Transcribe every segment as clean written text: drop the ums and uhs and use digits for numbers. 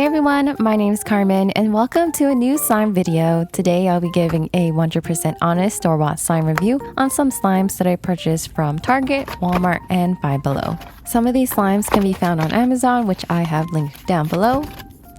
everyone, my name is Carmen and welcome to a new slime video. Today I'll be giving a 100% honest store-bought slime review on some slimes that I purchased from Target, Walmart, and Five Below. Some of these slimes can be found on Amazon, which I have linked down below.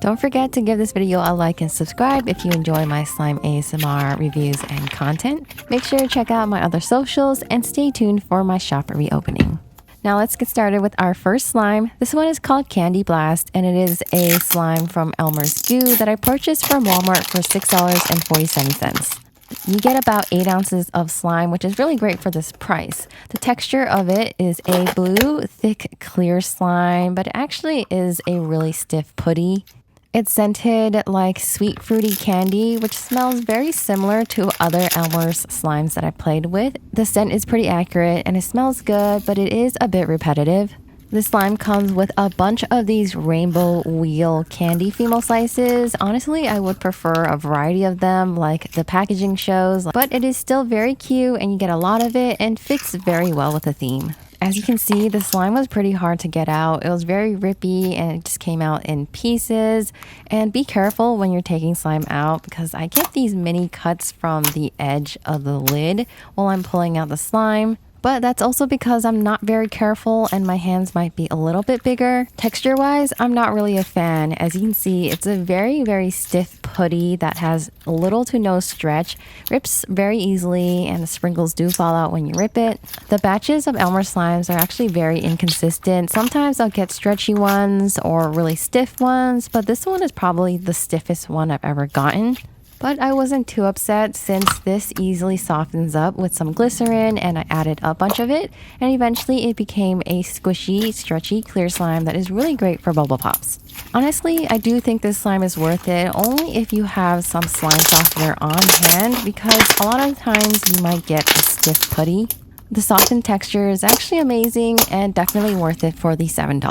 Don't forget to give this video a like and subscribe if you enjoy my slime ASMR reviews and content. Make sure to check out my other socials and stay tuned for my shop reopening. Now let's get started with our first slime. This one is called Candy Blast and it is a slime from Elmer's Goo that I purchased from Walmart for $6.47. You get about 8 ounces of slime, which is really great for this price. The texture of it is a blue, thick, clear slime, but it actually is a really stiff putty. It's scented like sweet fruity candy, which smells very similar to other Elmer's slimes that I played with. The scent is pretty accurate and it smells good, but it is a bit repetitive. The slime comes with a bunch of these rainbow wheel candy female slices. Honestly, I would prefer a variety of them like the packaging shows, but it is still very cute and you get a lot of it and fits very well with the theme. As you can see, the slime was pretty hard to get out. It was very rippy and it just came out in pieces. And be careful when you're taking slime out because I get these mini cuts from the edge of the lid while I'm pulling out the slime. But that's also because I'm not very careful and my hands might be a little bit bigger. Texture wise, I'm not really a fan. As you can see, it's a very stiff putty that has little to no stretch, rips very easily, and the sprinkles do fall out when you rip it. The batches of Elmer slimes are actually very inconsistent. Sometimes I'll get stretchy ones or really stiff ones, but this one is probably the stiffest one I've ever gotten. But I wasn't too upset since this easily softens up with some glycerin and I added a bunch of it and eventually it became a squishy, stretchy, clear slime that is really great for bubble pops. Honestly, I do think this slime is worth it only if you have some slime softener on hand because a lot of times you might get a stiff putty. The softened texture is actually amazing and definitely worth it for the $7.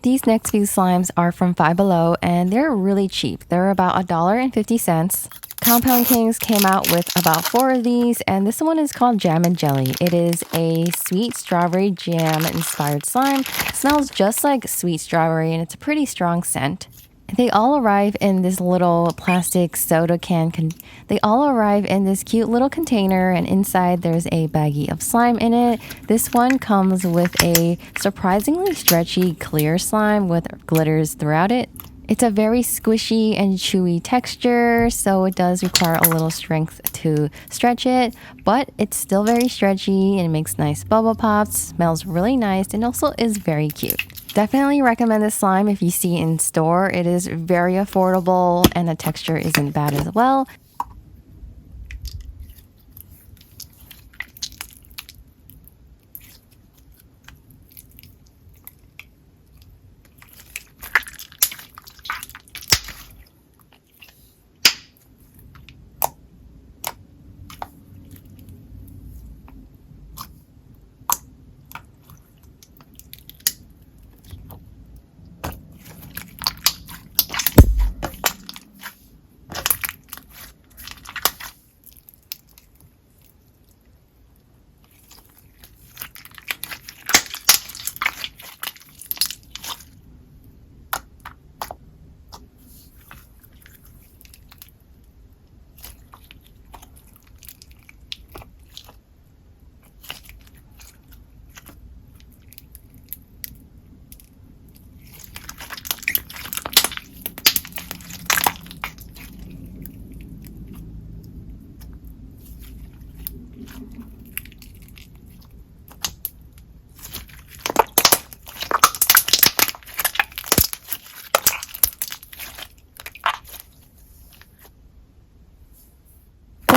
These next few slimes are from Five Below and they're really cheap. They're about $1.50. Compound Kings came out with about 4 of these and this one is called Jammin Jelly. It is a sweet strawberry jam inspired slime. It smells just like sweet strawberry and it's a pretty strong scent. They all arrive in this little plastic soda can. They all arrive in this cute little container and inside there's a baggie of slime in it. This one comes with a surprisingly stretchy clear slime with glitters throughout it. It's a very squishy and chewy texture, so it does require a little strength to stretch it, but it's still very stretchy and it makes nice bubble pops, smells really nice, and also is very cute. Definitely recommend this slime if you see it in store. It is very affordable and the texture isn't bad as well.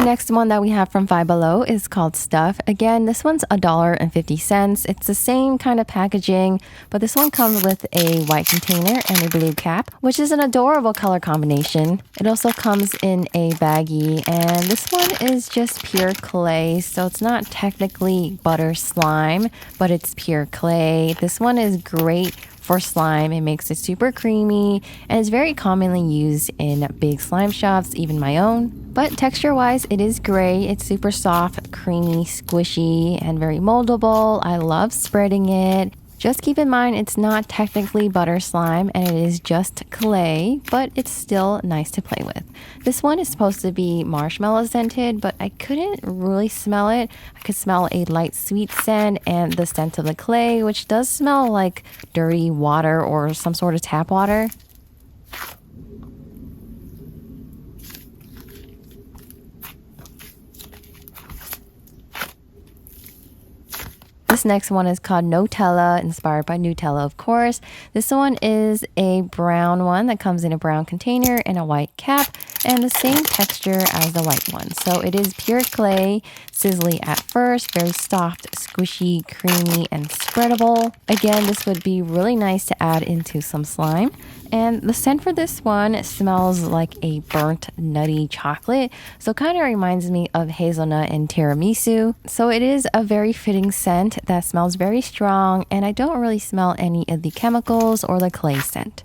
next one that we have from Five Below is called Stuff. Again, this one's $1.50. It's the same kind of packaging, but this one comes with a white container and a blue cap, which is an adorable color combination. It also comes in a baggie, and this one is just pure clay, so it's not technically butter slime, but it's pure clay. This one is great for slime. It makes it super creamy and is very commonly used in big slime shops, even my own. But texture wise, it is great. It's super soft, creamy, squishy, and very moldable. I love spreading it. Just keep in mind it's not technically butter slime and it is just clay, but it's still nice to play with. This one is supposed to be marshmallow scented, but I couldn't really smell it. I could smell a light sweet scent and the scent of the clay, which does smell like dirty water or some sort of tap water. This next one is called Notella, inspired by Nutella, of course. This one is a brown one that comes in a brown container and a white cap, and the same texture as the white one. So it is pure clay, sizzly at first, very soft, squishy, creamy, and spreadable. Again, this would be really nice to add into some slime. And the scent for this one smells like a burnt nutty chocolate, so kind of reminds me of hazelnut and tiramisu. So it is a very fitting scent that smells very strong, and I don't really smell any of the chemicals or the clay scent.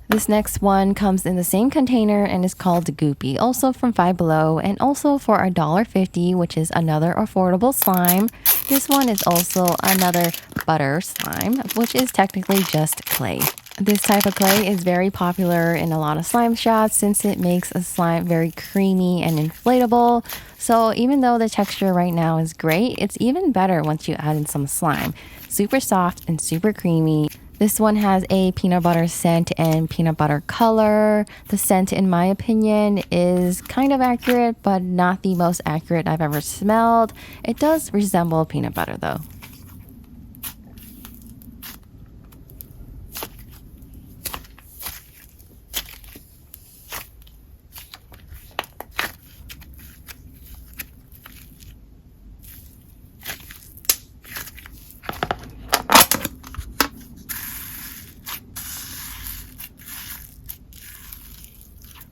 This next one comes in the same container and is called Goopy, also from Five Below, and also for $1.50, which is another affordable slime. This one is also another butter slime, which is technically just clay. This type of clay is very popular in a lot of slime shops since it makes a slime very creamy and inflatable. So even though the texture right now is great, it's even better once you add in some slime. Super soft and super creamy. This one has a peanut butter scent and peanut butter color. The scent, in my opinion, is kind of accurate, but not the most accurate I've ever smelled. It does resemble peanut butter though.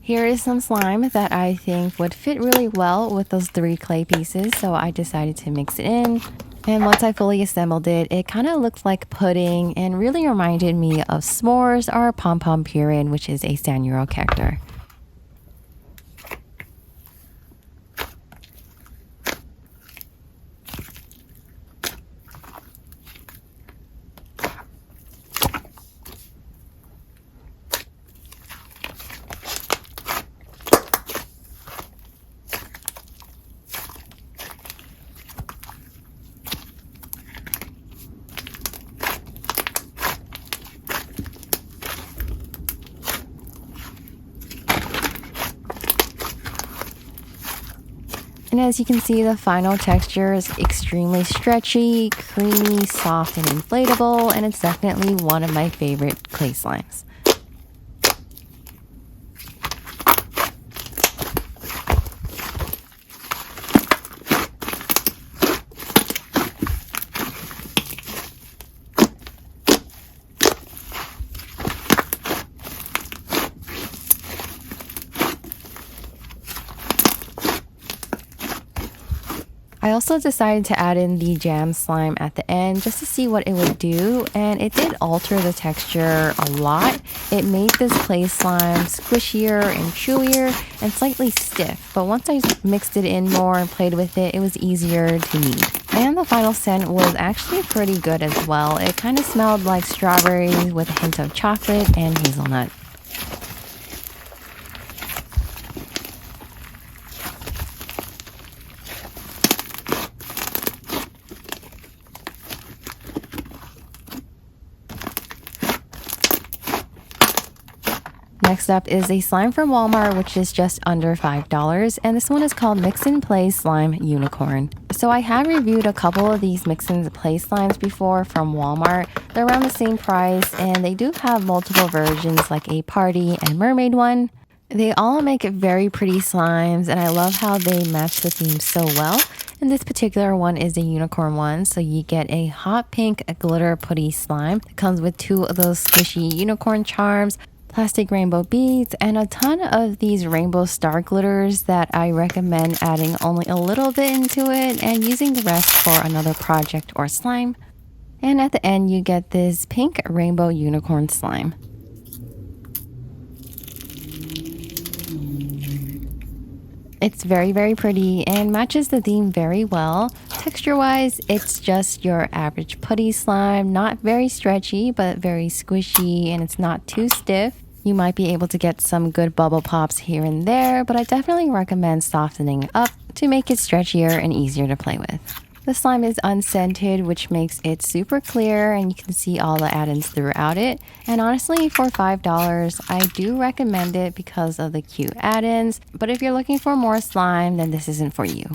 Here is some slime that I think would fit really well with those 3 clay pieces, so I decided to mix it in. And once I fully assembled it, it kind of looked like pudding and really reminded me of s'mores or pom-pom purin, which is a Sanrio character. And as you can see, the final texture is extremely stretchy, creamy, soft, and inflatable, and it's definitely one of my favorite clay slimes. I also decided to add in the jam slime at the end just to see what it would do, and it did alter the texture a lot. It made this clay slime squishier and chewier and slightly stiff, but once I mixed it in more and played with it, it was easier to knead. And the final scent was actually pretty good as well. It kind of smelled like strawberries with a hint of chocolate and hazelnut. Next up is a slime from Walmart, which is just under $5, and this one is called Mix and Play Slime Unicorn. So I have reviewed a couple of these Mix and Play slimes before from Walmart. They're around the same price, and they do have multiple versions like a party and mermaid one. They all make very pretty slimes, and I love how they match the theme so well. And this particular one is a unicorn one, so you get a hot pink glitter putty slime. It comes with 2 of those squishy unicorn charms, plastic rainbow beads, and a ton of these rainbow star glitters that I recommend adding only a little bit into it and using the rest for another project or slime. And at the end, you get this pink rainbow unicorn slime. It's very, very pretty and matches the theme very well. Texture-wise, it's just your average putty slime, not very stretchy, but very squishy, and it's not too stiff. You might be able to get some good bubble pops here and there, but I definitely recommend softening up to make it stretchier and easier to play with. The slime is unscented, which makes it super clear, and you can see all the add-ins throughout it. And honestly, for $5, I do recommend it because of the cute add-ins. But if you're looking for more slime, then this isn't for you.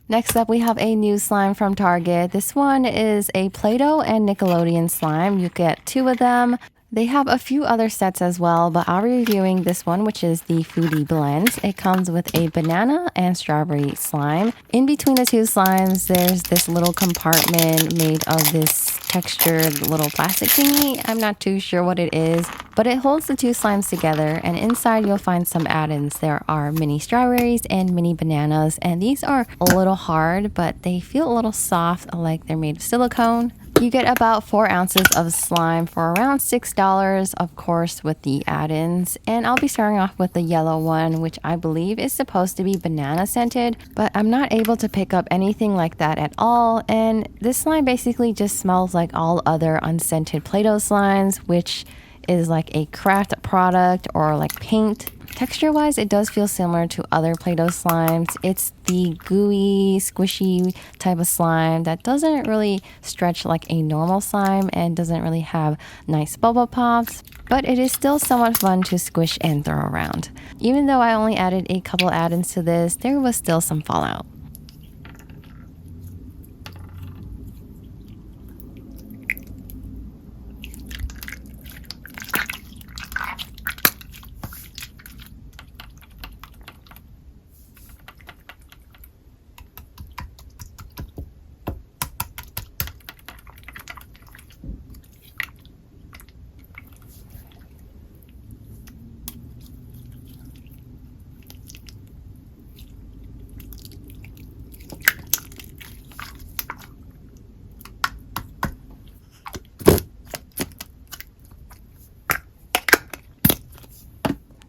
Next up, we have a new slime from Target. This one is a Play-Doh and Nickelodeon slime. You get 2 of them. They have a few other sets as well, but I'll be reviewing this one, which is the Foodie Blends. It comes with a banana and strawberry slime. In between the 2 slimes, there's this little compartment made of this textured little plastic thingy. I'm not too sure what it is, but it holds the 2 slimes together, and inside you'll find some add-ins. There are mini strawberries and mini bananas, and these are a little hard, but they feel a little soft, like they're made of silicone. You get about 4 ounces of slime for around $6, of course, with the add-ins. And I'll be starting off with the yellow one, which I believe is supposed to be banana scented, but I'm not able to pick up anything like that at all. And this slime basically just smells like all other unscented Play-Doh slimes, which is like a craft product or like paint. Texture-wise, it does feel similar to other Play-Doh slimes. It's the gooey, squishy type of slime that doesn't really stretch like a normal slime and doesn't really have nice bubble pops, but it is still somewhat fun to squish and throw around. Even though I only added a couple add-ins to this, there was still some fallout.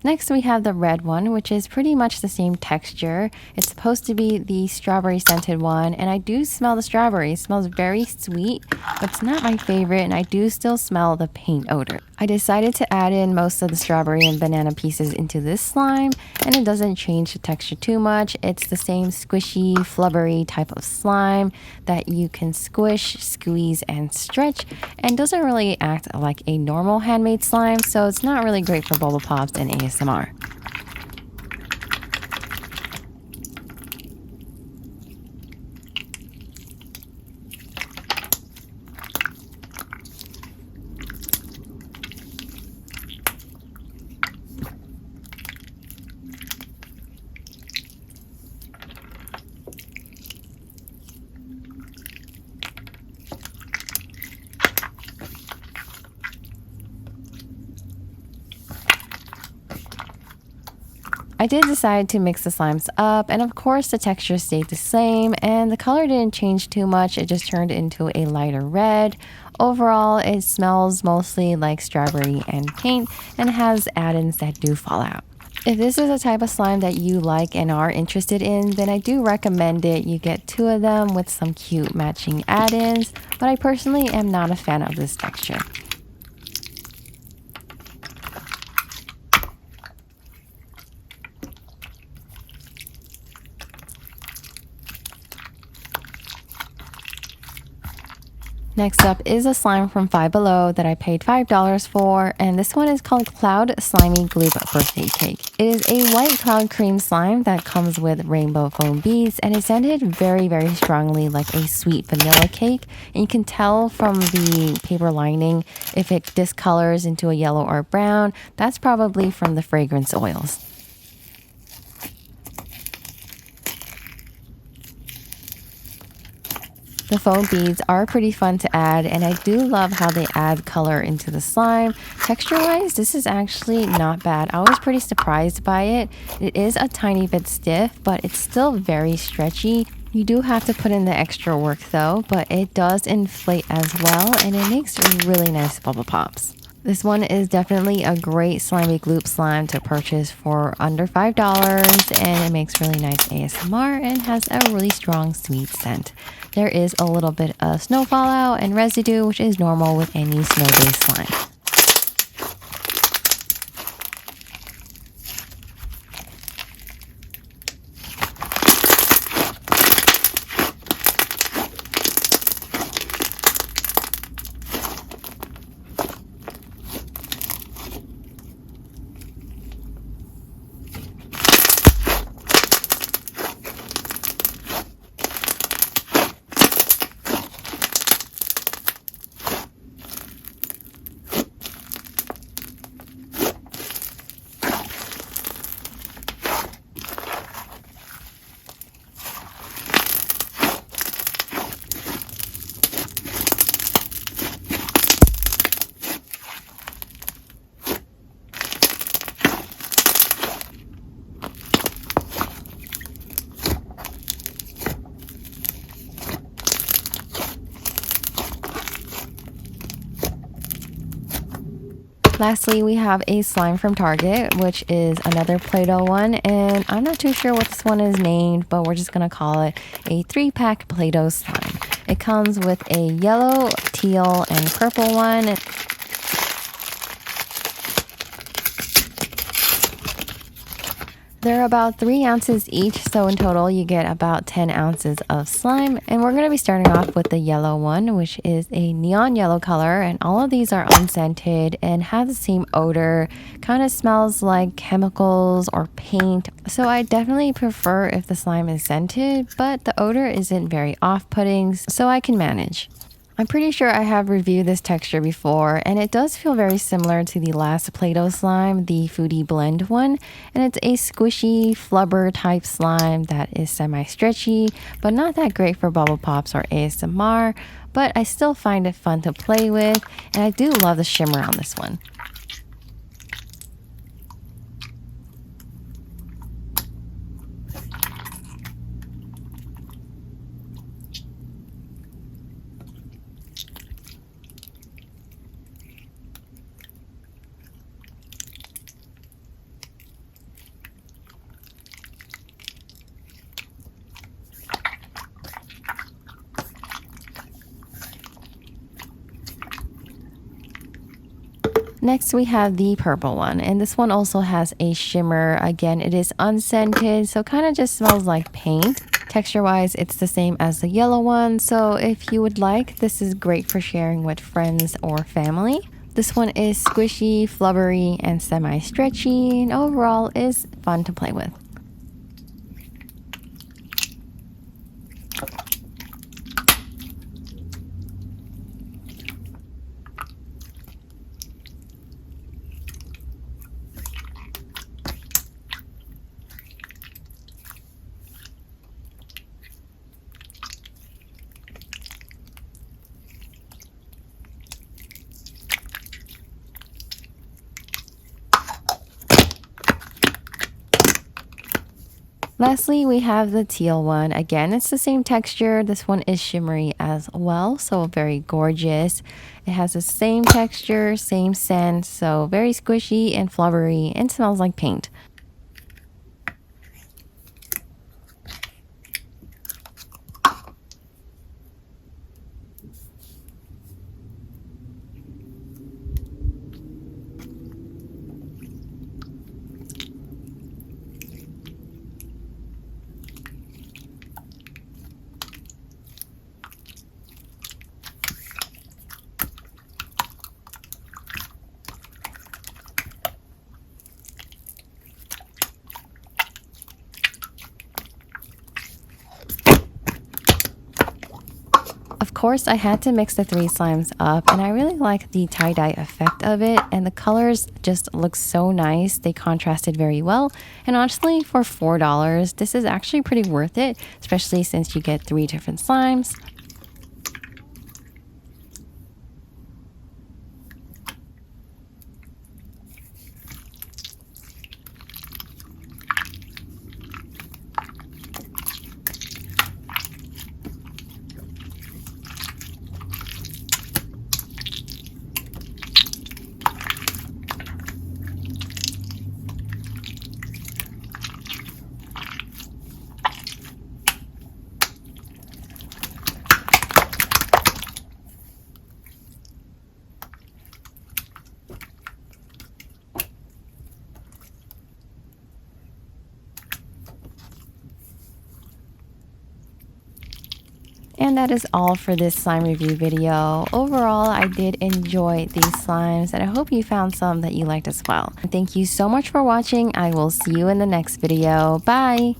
Next, we have the red one, which is pretty much the same texture. It's supposed to be the strawberry scented one, and I do smell the strawberry. It smells very sweet, but it's not my favorite, and I do still smell the paint odor. I decided to add in most of the strawberry and banana pieces into this slime, and it doesn't change the texture too much. It's the same squishy, flubbery type of slime that you can squish, squeeze, and stretch, and doesn't really act like a normal handmade slime, so it's not really great for bubble pops and ASMR. I did decide to mix the slimes up, and of course the texture stayed the same and the color didn't change too much. It just turned into a lighter red. Overall, it smells mostly like strawberry and paint and has add-ins that do fall out. If this is a type of slime that you like and are interested in, then I do recommend it. You get 2 of them with some cute matching add-ins, but I personally am not a fan of this texture. Next up is a slime from Five Below that I paid $5 for, and this one is called Cloud SlimyGloop Birthday Cake. It is a white cloud cream slime that comes with rainbow foam beads, and it's scented very, very strongly like a sweet vanilla cake. And you can tell from the paper lining if it discolors into a yellow or brown. That's probably from the fragrance oils. The foam beads are pretty fun to add, and I do love how they add color into the slime. Texture-wise, this is actually not bad. I was pretty surprised by it. It is a tiny bit stiff, but it's still very stretchy. You do have to put in the extra work though, but it does inflate as well, and it makes really nice bubble pops. This one is definitely a great SlimyGloop slime to purchase for under $5, and it makes really nice ASMR and has a really strong sweet scent. There is a little bit of snow fallout and residue, which is normal with any snow-based slime. Lastly, we have a slime from Target, which is another Play-Doh one, and I'm not too sure what this one is named, but we're just gonna call it a 3-pack Play-Doh slime. It comes with a yellow, teal, and purple one. They're about 3 ounces each, so in total you get about 10 ounces of slime. And we're going to be starting off with the yellow one, which is a neon yellow color. And all of these are unscented and have the same odor. Kind of smells like chemicals or paint. So I definitely prefer if the slime is scented, but the odor isn't very off-putting, so I can manage. I'm pretty sure I have reviewed this texture before, and it does feel very similar to the last Play-Doh slime, the Foodie Blend one. And it's a squishy, flubber type slime that is semi-stretchy, but not that great for bubble pops or ASMR. But I still find it fun to play with, and I do love the shimmer on this one. Next, we have the purple one, and this one also has a shimmer. Again, it is unscented, so kind of just smells like paint. Texture-wise, it's the same as the yellow one, so if you would like, this is great for sharing with friends or family. This one is squishy, flubbery, and semi-stretchy, and overall is fun to play with. Lastly, we have the teal one. Again, it's the same texture. This one is shimmery as well, so very gorgeous. It has the same texture, same scent, so very squishy and flubbery and smells like paint. Of course, I had to mix the three slimes up, and I really like the tie-dye effect of it, and the colors just look so nice. They contrasted very well, and honestly, for $4, this is actually pretty worth it, especially since you get 3 different slimes. And that is all for this slime review video. Overall, I did enjoy these slimes, and I hope you found some that you liked as well. Thank you so much for watching. I will see you in the next video. Bye!